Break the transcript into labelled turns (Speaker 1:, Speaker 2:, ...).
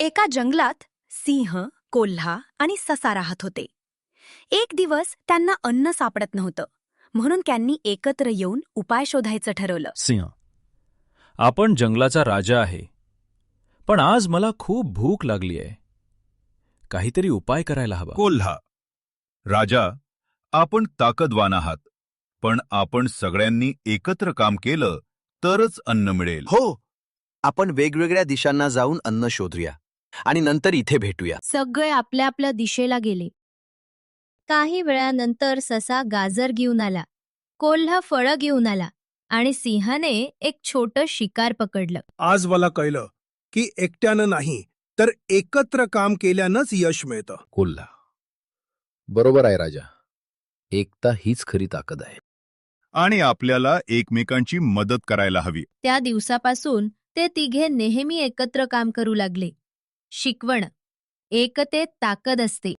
Speaker 1: एका जंगलात सिंह, कोल्हा आणि ससा राहत होते. एक दिवस त्यांना अन्न सापडत नव्हतं, म्हणून त्यांनी एकत्र येऊन उपाय शोधायचं ठरवलं.
Speaker 2: सिंह, आपण जंगलाचा राजा आहे, पण आज मला खूप भूक लागली आहे. काहीतरी उपाय करायला हवा.
Speaker 3: कोल्हा, राजा, आपण ताकदवान आहात, पण आपण सगळ्यांनी एकत्र काम केलं तरच अन्न मिळेल.
Speaker 4: हो, आपण वेगवेगळ्या दिशांना जाऊन अन्न शोधूया आणि नंतर इथे भेटूया.
Speaker 5: सगळे आपल्या आपल्या दिशेला गेले. काही वेळानंतर ससा गाजर घेऊन आला, कोल्हा फळं घेऊन आला आणि सिंहाने एक छोटं शिकार पकडलं.
Speaker 6: आज मला कळलं की एकट्यानं नाही तर एकत्र काम केल्यानंच यश मिळतं.
Speaker 7: कोल्हा, बरोबर आहे राजा. एकता हीच खरी ताकद आहे.
Speaker 3: आणि आपल्याला एकमेकांची मदत करायला हवी.
Speaker 5: त्या दिवसापासून ते तिघे नेहमी एकत्र काम करू लागले. शिकवण: एकतेत ताकद असते.